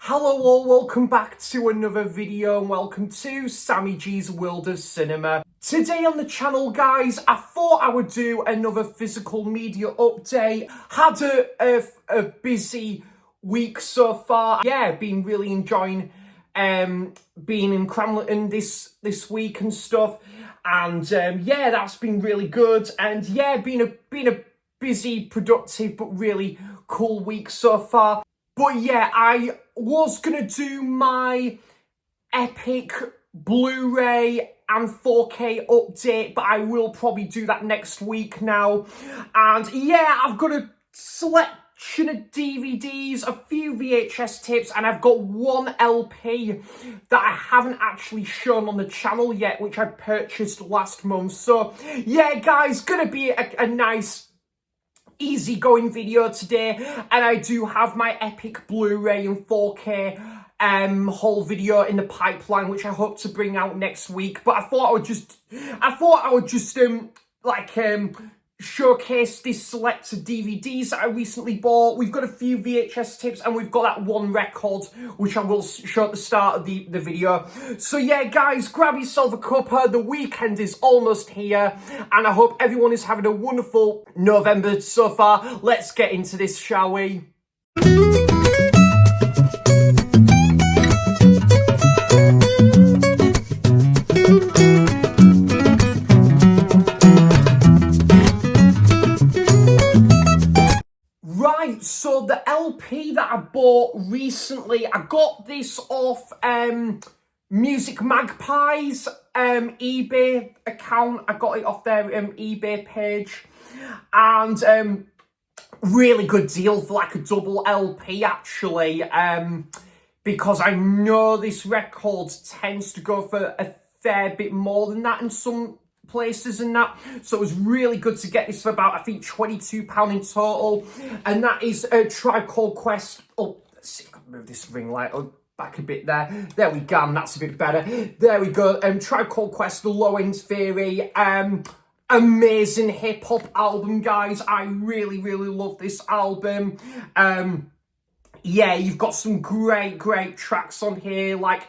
Hello all, welcome back to another video and welcome to Sammy G's World of Cinema. Today on the channel, guys, I thought I would do another physical media update. Had a busy week so far. Yeah, been really enjoying being in Cramlington this week and stuff. And yeah, that's been really good. And yeah, been a busy, productive, but really cool week so far. But yeah, I was going to do my epic Blu-ray and 4K update, but I will probably do that next week now. And yeah, I've got a selection of DVDs, a few VHS tapes, and I've got one LP that I haven't actually shown on the channel yet, which I purchased last month. So yeah, guys, gonna be a nice easygoing video today, and I do have my epic Blu-ray and 4K whole video in the pipeline, which I hope to bring out next week. But I thought I would just showcase this select of DVDs that I recently bought. We've got a few VHS tapes and we've got that one record, which I will show at the start of the video. So yeah, guys, grab yourself a cuppa. The weekend is almost here and I hope everyone is having a wonderful November so far. Let's get into this, shall we? So the LP that I bought recently, I got this off Music Magpie's eBay account. I got it off their eBay page, and really good deal for like a double LP actually, because I know this record tends to go for a fair bit more than that in some places and that, so it was really good to get this for about, I think, £22 in total. And that is a Tribe Called Quest. Oh, let's see if I can move this ring light back a bit there we go, and that's a bit better. There we go. Tribe Called Quest, The Low End Theory. Amazing hip-hop album, guys. I really love this album. Yeah, you've got some great tracks on here, like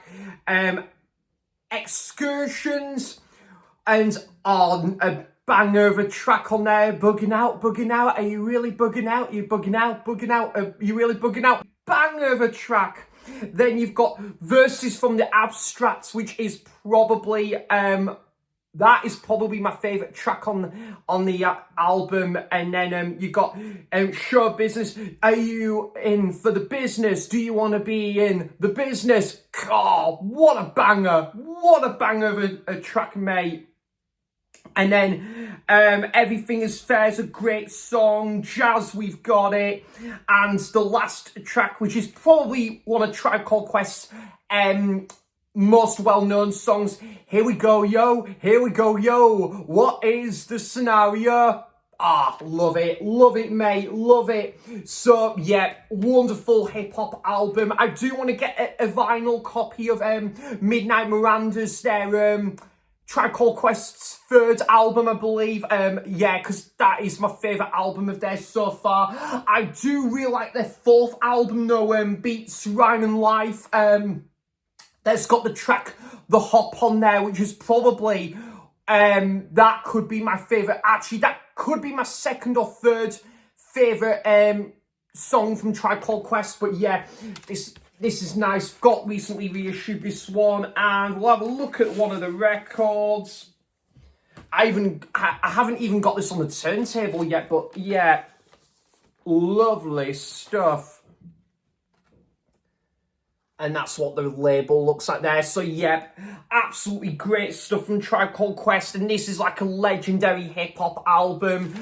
Excursions, and on a banger of a track on there, Bugging Out, are you really bugging out? You bugging out, are you really bugging out? Banger of a track. Then you've got Verses from the Abstracts, which is probably, that is probably my favourite track on the album. And then you got Show Business. Are you in for the business? Do you want to be in the business? God, what a banger. What a banger of a track, mate. And then Everything Is Fair is a great song. Jazz, We've Got It. And the last track, which is probably one of Tribe Called Quest's most well-known songs, Here We Go Yo, Here We Go Yo, What Is the Scenario? Ah, love it, mate, love it. So yeah, wonderful hip-hop album. I do want to get a vinyl copy of Midnight Miranda's, their Tribe Called Quest's third album, I believe. Yeah, because that is my favourite album of theirs so far. I do really like their fourth album though, Beats, Rhyme and Life. That's got the track The Hop on there, which is probably, that could be my favourite. Actually, that could be my second or third favourite song from Tribe Called Quest. But yeah, this is nice. Got recently reissued this one, and we'll have a look at one of the records. I haven't even got this on the turntable yet, but yeah, lovely stuff. And that's what the label looks like there. So yeah, absolutely great stuff from Tribe Called Quest, and this is like a legendary hip-hop album.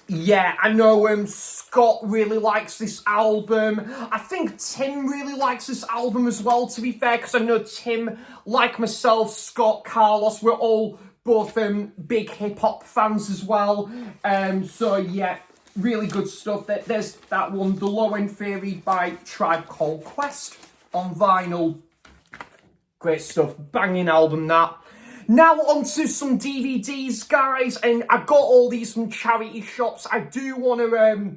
Yeah, I know Scott really likes this album. I think Tim really likes this album as well, to be fair, because I know Tim, like myself, Scott, Carlos, we're all both big hip-hop fans as well. So yeah, really good stuff. There's that one, The Low End Theory by Tribe Called Quest on vinyl. Great stuff, banging album that. Now onto some DVDs, guys, and I got all these from charity shops. I do want to,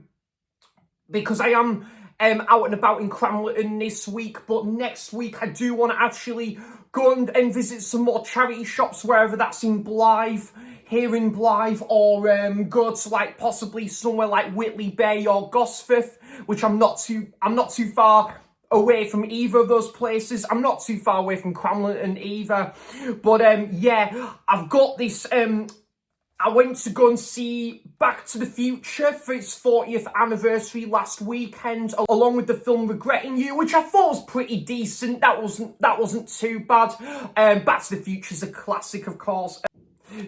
because I am out and about in Cramlington this week, but next week I do want to actually go and visit some more charity shops, wherever that's in Blythe, here in Blythe, or go to like possibly somewhere like Whitley Bay or Gosforth, which I'm not too far away from either of those places. I'm not too far away from Cramlington either. But yeah, I've got this. I went to go and see Back to the Future for its 40th anniversary last weekend, along with the film Regretting You, which I thought was pretty decent. That wasn't too bad. Back to the Future is a classic, of course.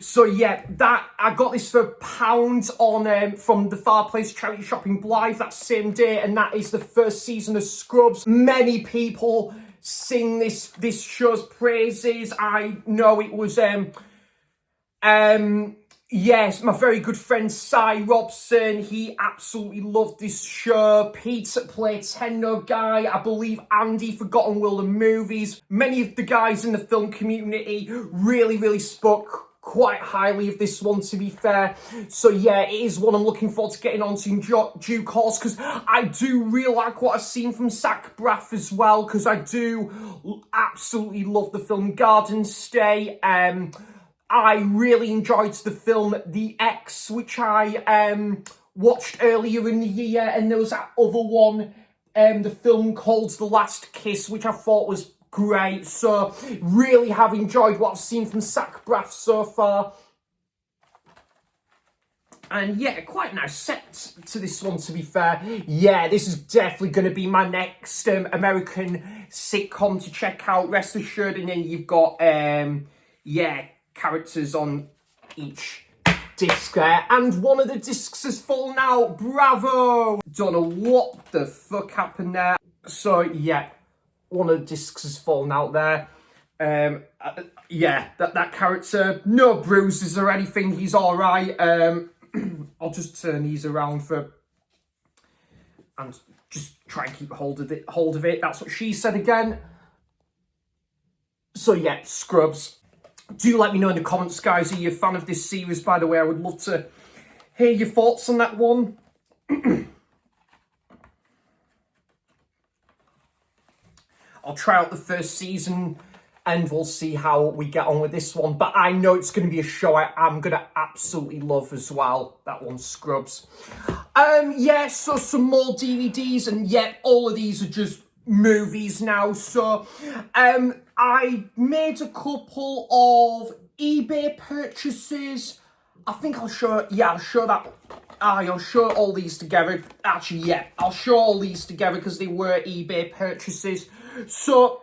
So yeah, that I got this for £1 on from the Fireplace charity shop in Blythe that same day, and that is the first season of Scrubs. Many people sing this show's praises. I know it was yes, my very good friend Cy Robson, he absolutely loved this show. Peter Playtendo guy, I believe Andy, Forgotten World of Movies. Many of the guys in the film community really spoke quite highly of this one, to be fair. So yeah, it is one I'm looking forward to getting onto in due course, because I do really like what I've seen from Zach Braff as well, because I do absolutely love the film Garden Stay. I really enjoyed the film The X, which I watched earlier in the year, and there was that other one, the film called The Last Kiss, which I thought was great. So really have enjoyed what I've seen from Zach Braff so far. And yeah, quite a nice set to this one, to be fair. Yeah, this is definitely going to be my next American sitcom to check out, rest assured. And then you've got, yeah, characters on each disc there. And one of the discs has fallen out. Bravo! Don't know what the fuck happened there. So yeah, one of the discs has fallen out there. Yeah, that character, no bruises or anything, he's all right. I'll just turn these around and just try and keep hold of it. That's what she said again. So yeah, Scrubs. Do let me know in the comments, guys. Are you a fan of this series, by the way? I would love to hear your thoughts on that one. I'll try out the first season and we'll see how we get on with this one. But I know it's going to be a show I am going to absolutely love as well. That one, Scrubs. Yeah, so some more DVDs, and yet all of these are just movies now. So I made a couple of eBay purchases. I think I'll show, yeah, I'll show that. I'll show all these together. Actually, yeah, I'll show all these together because they were eBay purchases. So,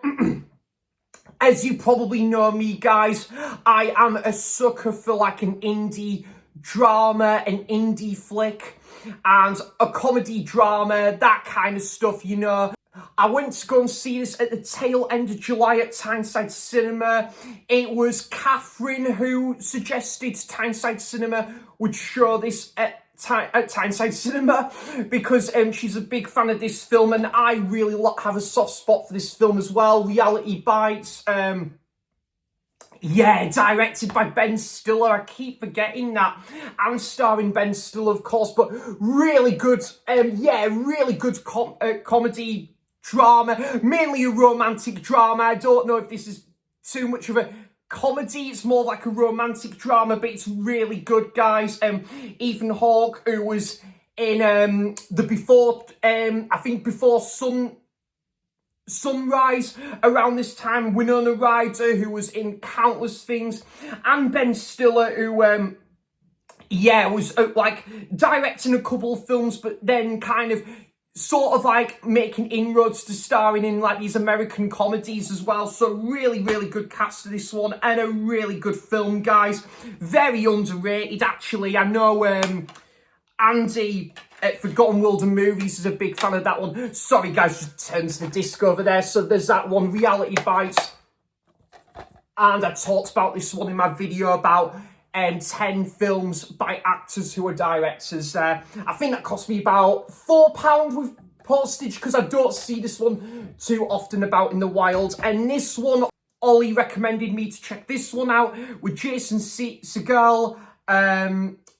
as you probably know me, guys, I am a sucker for like an indie drama, an indie flick, and a comedy drama, that kind of stuff, you know. I went to go and see this at the tail end of July at Tyneside Cinema. It was Catherine who suggested Tyneside Cinema would show this at Tyneside Cinema, because she's a big fan of this film, and I really have a soft spot for this film as well. Reality Bites. Yeah, directed by Ben Stiller. I keep forgetting that. And starring Ben Stiller, of course, but really good, yeah, really good comedy drama, mainly a romantic drama. I don't know if this is too much of a comedy, it's more like a romantic drama, but it's really good, guys. Ethan Hawke, who was in the before, I think before Sunrise around this time, Winona Ryder, who was in countless things, and Ben Stiller, who yeah, was like directing a couple of films, but then kind of sort of like making inroads to starring in like these American comedies as well. So really good cast to this one, and a really good film, guys. Very underrated, actually. I know Andy at Forgotten World of Movies is a big fan of that one. Sorry, guys, just turn to the disc over there. So there's that one, Reality Bites. And I talked about this one in my video about 10 films by actors who are directors there. I think that cost me about £4 with postage, because I don't see this one too often about in the wild. And this one, Ollie recommended me to check this one out with Jason Segel.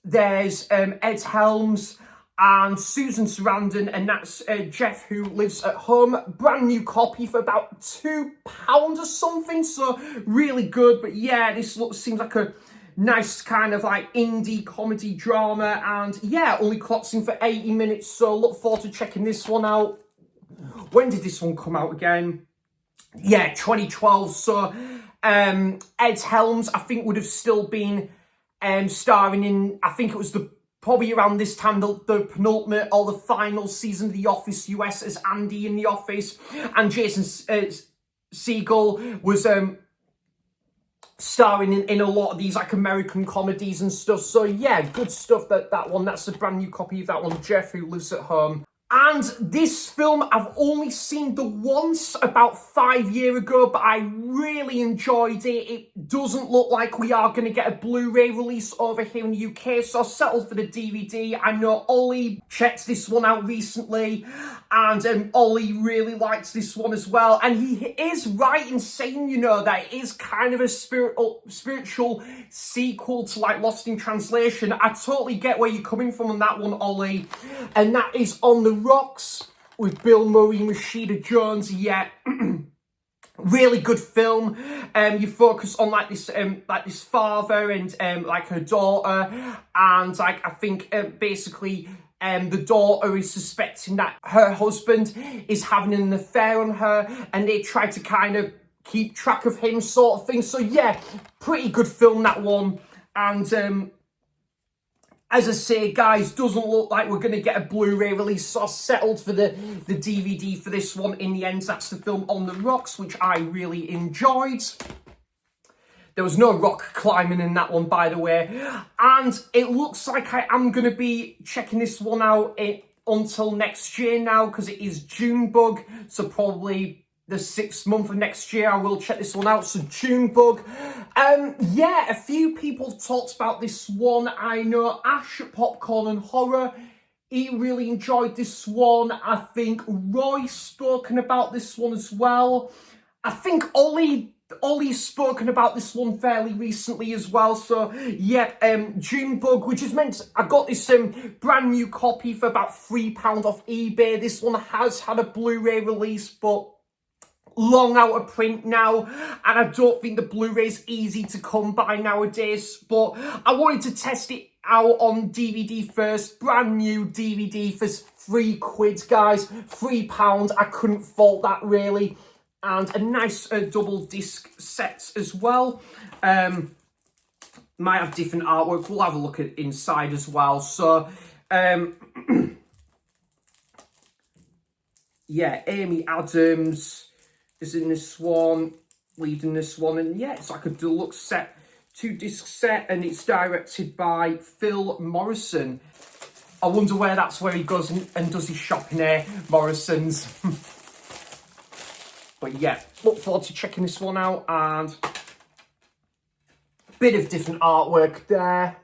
There's Ed Helms, and Susan Sarandon, and that's Jeff Who Lives at Home. Brand new copy for about £2 or something, so really good. But yeah, this seems like a nice kind of like indie comedy drama, and yeah, only clocks in for 80 minutes, so look forward to checking this one out. When did this one come out again? Yeah, 2012, so Ed Helms, I think, would have still been starring in, I think it was probably around this time, the penultimate or the final season of The Office US as Andy in The Office, and Jason Segel was starring in a lot of these like American comedies and stuff. So yeah, good stuff. That one, that's a brand new copy of that one, Jeff Who Lives at Home. And this film I've only seen the once about 5 years ago, but I really enjoyed it. It doesn't look like we are going to get a Blu-ray release over here in the UK, so I settled for the DVD. I know Ollie checked this one out recently, and Ollie really likes this one as well. And he is right in saying, you know, that it is kind of a spiritual sequel to like Lost in Translation. I totally get where you're coming from on that one, Ollie. And that is On the Rocks with Bill Murray and Rashida Jones. Yeah, really good film. You focus on like this father and like her daughter, and like I think basically the daughter is suspecting that her husband is having an affair on her, and they try to kind of keep track of him, sort of thing. So yeah, pretty good film, that one. And as I say, guys, doesn't look like we're going to get a Blu-ray release, so I settled for the DVD for this one in the end. That's the film On the Rocks, which I really enjoyed. There was no rock climbing in that one, by the way. And it looks like I am going to be checking this one out until next year now, because it is Junebug, so probably the 6th month of next year I will check this one out. So Junebug. Yeah, a few people talked about this one. I know Ash at Popcorn and Horror, he really enjoyed this one. I think Roy's spoken about this one as well. I think Ollie's spoken about this one fairly recently as well. So yeah, Junebug, which is I got this brand new copy for about £3 off eBay. This one has had a Blu-ray release, but long out of print now, and I don't think the Blu-ray's easy to come by nowadays, but I wanted to test it out on DVD first. Brand new DVD for £3, guys, £3. I couldn't fault that, really. And a nice double disc set as well. Might have different artwork. We'll have a look at inside as well. So yeah, Amy Adams is in this one, leading this one, and yeah, it's like a deluxe set, 2-disc set, and it's directed by Phil Morrison. I wonder where he goes and does his shopping here, Morrison's. But yeah, look forward to checking this one out, and bit of different artwork there.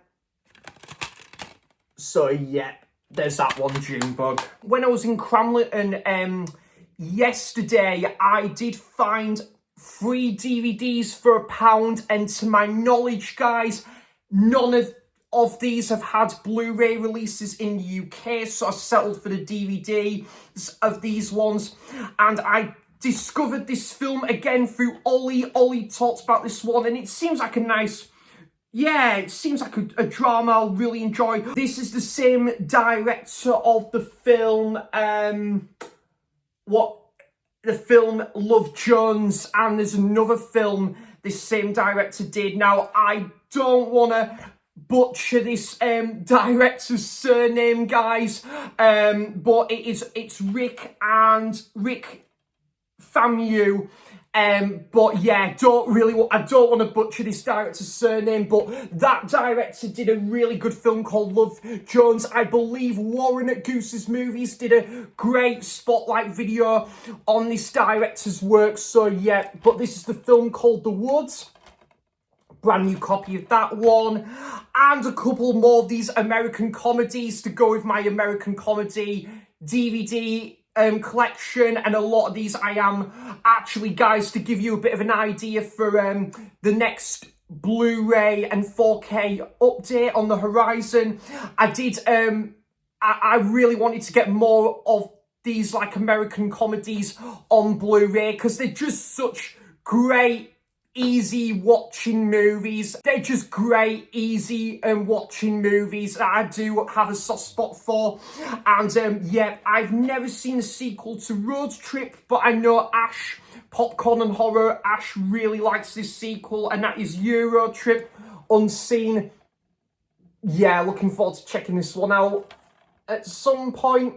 So yeah, there's that one, Junebug. When I was in Cramlington yesterday, I did find 3 DVDs for £1, and to my knowledge, guys, none of these have had Blu-ray releases in the UK, so I settled for the DVD of these ones. And I discovered this film again through Ollie. Ollie talked about this one, and it seems like a nice, yeah, it seems like a drama I'll really enjoy. This is the same director of the film, the film Love Jones, and there's another film this same director did. Now, I don't want to butcher this director's surname, guys, but it's Rick Famu. But yeah, I don't want to butcher this director's surname, but that director did a really good film called Love Jones. I believe Warren at Goose's Movies did a great spotlight video on this director's work. So yeah, but this is the film called The Woods. Brand new copy of that one, and a couple more of these American comedies to go with my American comedy DVD collection. And a lot of these I am actually, guys, to give you a bit of an idea for the next Blu-ray and 4K update on the horizon, I did I really wanted to get more of these like American comedies on Blu-ray because they're just such great, easy watching movies. They're just great, easy watching movies that I do have a soft spot for. And yeah, I've never seen a sequel to Road Trip, but I know Ash, Popcorn and Horror, Ash really likes this sequel, and that is Euro Trip Unseen. Yeah, looking forward to checking this one out at some point.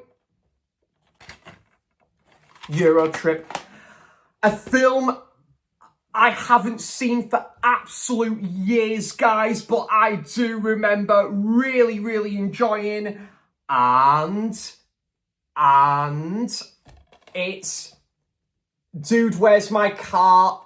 Euro Trip, a film I haven't seen for absolute years, guys, but I do remember really, really enjoying, and it's Dude, Where's My Car?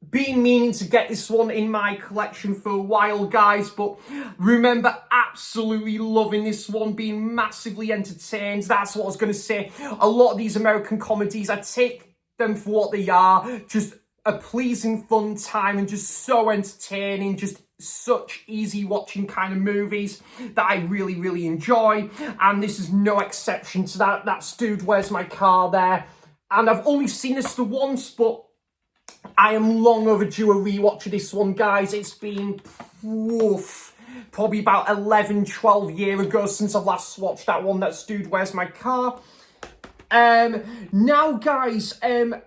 Been meaning to get this one in my collection for a while, guys, but remember absolutely loving this one, being massively entertained. That's what I was going to say. A lot of these American comedies, I take them for what they are, just a pleasing, fun time, and just so entertaining, just such easy watching kind of movies that I really, really enjoy, and this is no exception to that. That's Dude, Where's My Car there, and I've only seen this the once, but I am long overdue a rewatch of this one, guys. It's been probably about 11, 12 years ago since I last watched that one. That's Dude, Where's My Car? Now, guys,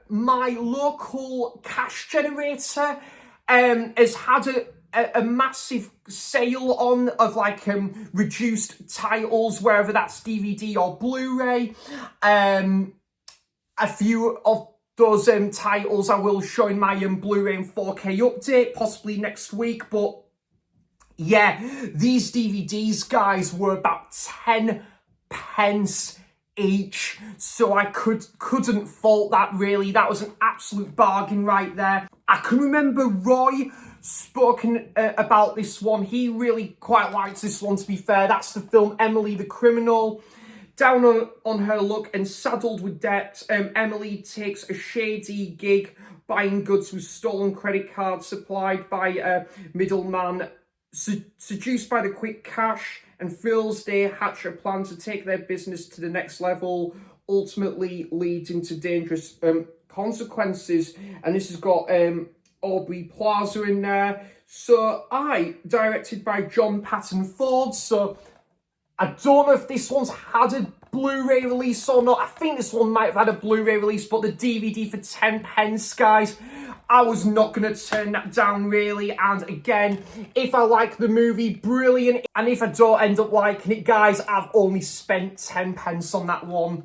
my local cash generator has had a massive sale on of like reduced titles, wherever that's DVD or Blu-ray. A few of those titles I will show in my Blu-ray and 4K update, possibly next week. But yeah, these DVDs, guys, were about 10 pence each, so I couldn't fault that, really. That was an absolute bargain right there. I can remember Roy spoken about this one. He really quite likes this one, to be fair. That's the film Emily the Criminal. Down on her luck and saddled with debt, Emily takes a shady gig buying goods with stolen credit cards supplied by a middleman. Seduced by the quick cash and thrills, they hatch a plan to take their business to the next level, ultimately leading to dangerous consequences. And this has got Aubrey Plaza in there. So directed by John Patton Ford. So I don't know if this one's had a Blu-ray release or not. I think this one might have had a Blu-ray release, but the DVD for 10 pence, guys, I was not going to turn that down, really. And again, if I like the movie, brilliant. And if I don't end up liking it, guys, I've only spent 10 pence on that one.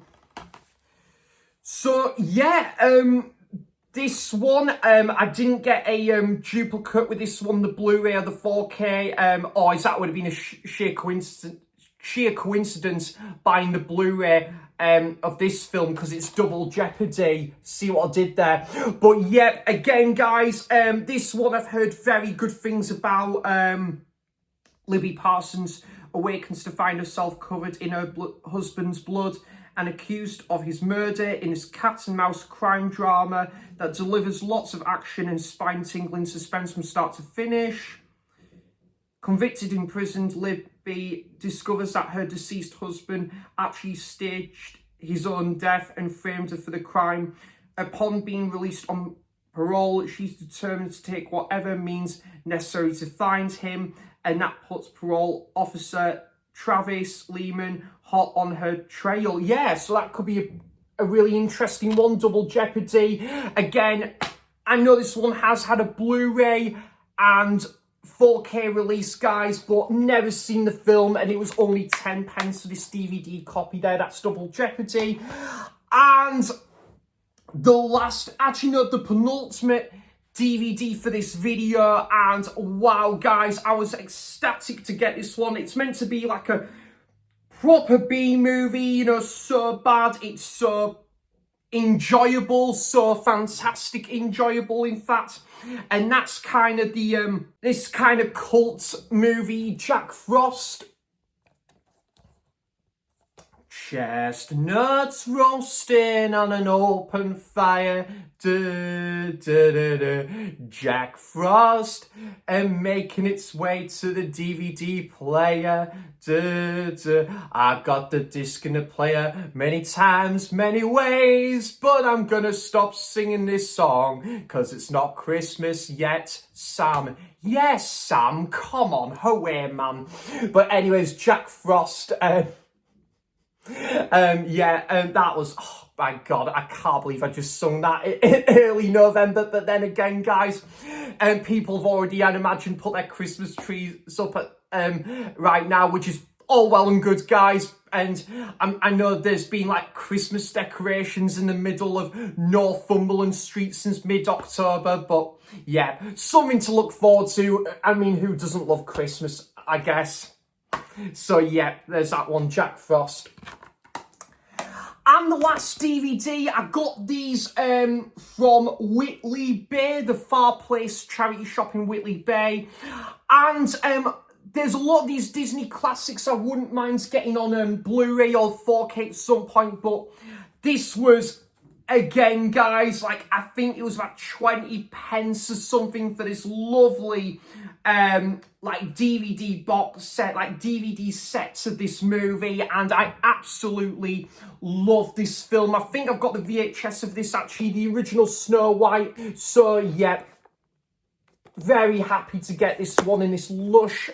So, yeah, this one, I didn't get a duplicate with this one, the Blu-ray or the 4K. Or is that would have been a sheer coincidence buying the Blu-ray of this film, because it's double jeopardy. See what I did there? But yeah, again, guys, this one I've heard very good things about. Libby Parsons awakens to find herself covered in her husband's blood and accused of his murder in this cat and mouse crime drama that delivers lots of action and spine-tingling suspense from start to finish. Convicted, imprisoned, Libby discovers that her deceased husband actually staged his own death and framed her for the crime. Upon being released on parole, she's determined to take whatever means necessary to find him, and that puts parole officer Travis Lehman hot on her trail. Yeah, so that could be a really interesting one, double jeopardy. Again, I know this one has had a Blu-ray and 4K release, guys, but never seen the film, and it was only 10 pence for this DVD copy there. That's double jeopardy. And the penultimate DVD for this video, and wow, guys, I was ecstatic to get this one. It's meant to be like a proper B movie, you know, so bad it's so enjoyable, so fantastic enjoyable, in fact. And that's kind of the this kind of cult movie, Jack Frost. Chestnuts roasting on an open fire. Du, du, du, du. Jack Frost and making its way to the DVD player. Du, du. I got the disc in the player many times, many ways, but I'm gonna stop singing this song because it's not Christmas yet, Sam. Yes, Sam, come on, away, man. But anyways, Jack Frost, that was, oh my God, I can't believe I just sung that in early November. But then again, guys, people have already, I'd imagine, put their Christmas trees up at, right now, which is all well and good, guys. And I know there's been like Christmas decorations in the middle of Northumberland Street since mid-October. But yeah, something to look forward to. I mean, who doesn't love Christmas, I guess? So yeah, there's that one, Jack Frost. And the last DVD, I got these from Whitley Bay, the Far Place charity shop in Whitley Bay. And there's a lot of these Disney classics I wouldn't mind getting on Blu-ray or 4K at some point. But this was, again, guys, like, I think it was about 20 pence or something for this lovely like DVD box set, like DVD sets of this movie, and I absolutely love this film. I think I've got the VHS of this, actually, the original Snow White. So yeah, very happy to get this one in this lush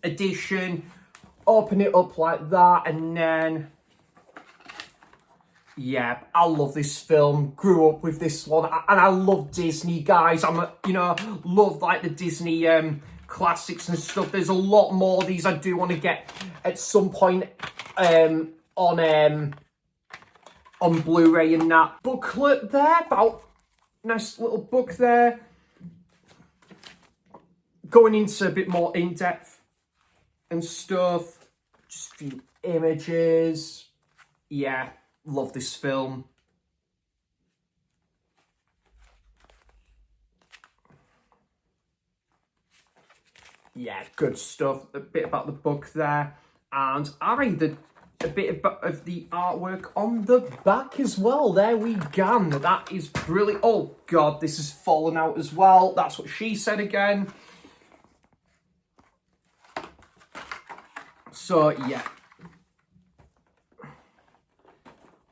edition. Open it up like that, and then yeah, I love this film. Grew up with this one, and I love Disney, guys. Love like the Disney classics and stuff. There's a lot more of these I do want to get at some point on Blu-ray and that. Booklet there, about nice little book there. Going into a bit more in-depth and stuff. Just a few images. Yeah. Love this film. Yeah, good stuff. A bit about the book there. And a bit of the artwork on the back as well. There we go. That is brilliant. Oh, God, this has fallen out as well. That's what she said again. So, yeah.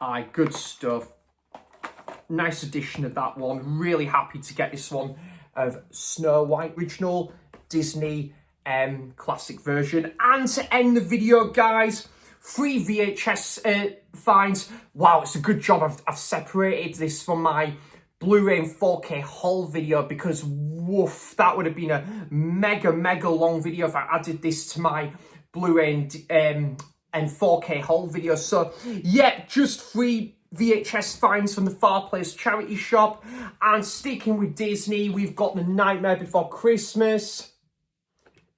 Aye, good stuff. Nice edition of that one. Really happy to get this one of Snow White, original Disney classic version. And to end the video, guys, 3 VHS finds. Wow, it's a good job I've separated this from my Blu-ray and 4K haul video, because woof, that would have been a mega long video if I added this to my Blu-ray and 4K haul video. So yeah, just 3 VHS finds from the Far Place charity shop. And sticking with Disney, we've got The Nightmare Before Christmas.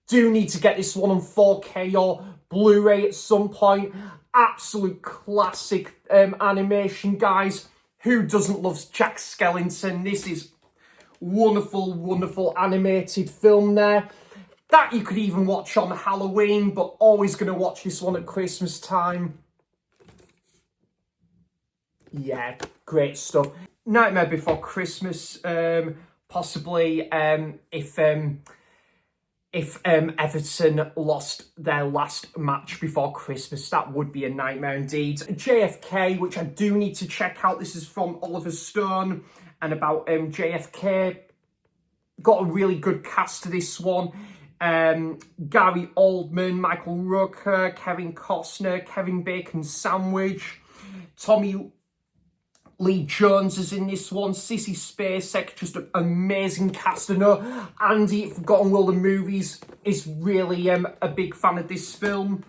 Do need to get this one on 4K or Blu-ray at some point. Absolute classic animation, guys. Who doesn't love Jack Skellington? This is wonderful animated film there. That you could even watch on Halloween, but always going to watch this one at Christmas time. Yeah, great stuff. Nightmare Before Christmas, possibly if Everton lost their last match before Christmas, that would be a nightmare indeed. JFK, which I do need to check out. This is from Oliver Stone, and about JFK. Got a really good cast to this one. Gary Oldman, Michael Rooker, Kevin Costner, Kevin Bacon Sandwich, Tommy Lee Jones is in this one, Sissy Spacek, just an amazing cast. I know Andy at Forgotten World of Movies is really a big fan of this film.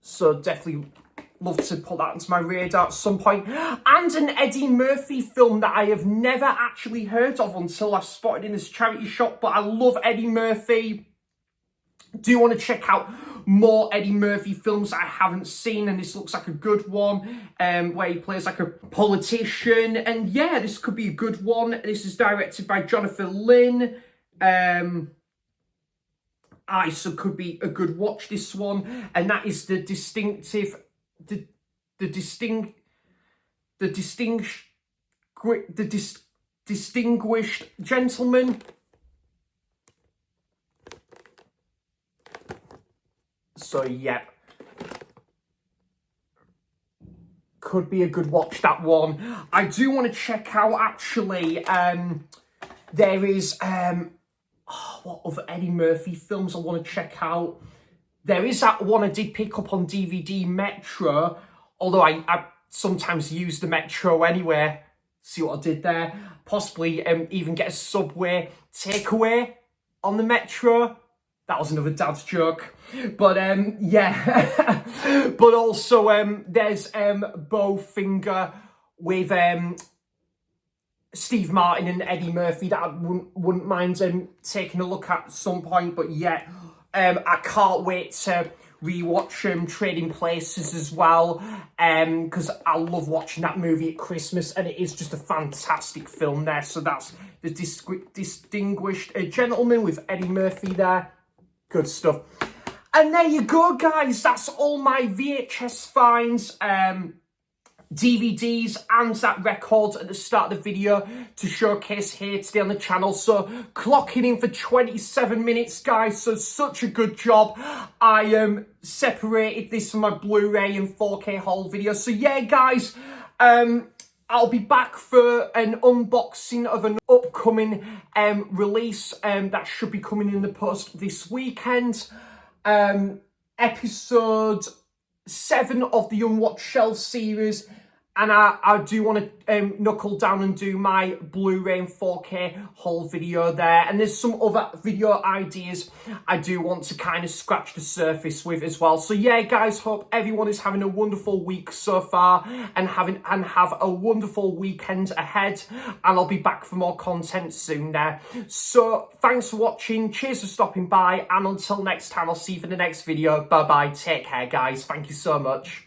So definitely love to put that into my radar at some point. And an Eddie Murphy film that I have never actually heard of until I spotted in this charity shop. But I love Eddie Murphy. Do want to check out more Eddie Murphy films that I haven't seen, and this looks like a good one, where he plays like a politician. And yeah, this could be a good one. This is directed by Jonathan Lynn. So could be a good watch, this one, and that is the distinguished gentleman. So yeah, could be a good watch, that one. I do want to check out, actually, there is what other Eddie Murphy films I want to check out. There is that one I did pick up on DVD, Metro, although I sometimes use the Metro anyway. See what I did there? Possibly even get a Subway takeaway on the Metro. That was another dad's joke. But yeah. But also there's Bowfinger with Steve Martin and Eddie Murphy that I wouldn't mind taking a look at some point. But yeah, I can't wait to rewatch Trading Places as well, because I love watching that movie at Christmas, and it is just a fantastic film there. So that's the Distinguished Gentleman with Eddie Murphy there. Good stuff. And there you go, guys. That's all my VHS finds, DVDs and that record at the start of the video to showcase here today on the channel. So clocking in for 27 minutes, guys. So such a good job. I separated this from my Blu-ray and 4K haul video. So yeah, guys, I'll be back for an unboxing of an upcoming release that should be coming in the post this weekend. Episode 7 of the Unwatched Shelf series, and I do want to knuckle down and do my Blu-ray and 4K haul video there, and there's some other video ideas I do want to kind of scratch the surface with as well. So yeah, guys, hope everyone is having a wonderful week so far and have a wonderful weekend ahead, and I'll be back for more content soon there. So thanks for watching, cheers for stopping by, and until next time, I'll see you for the next video. Bye bye, take care, guys, thank you so much.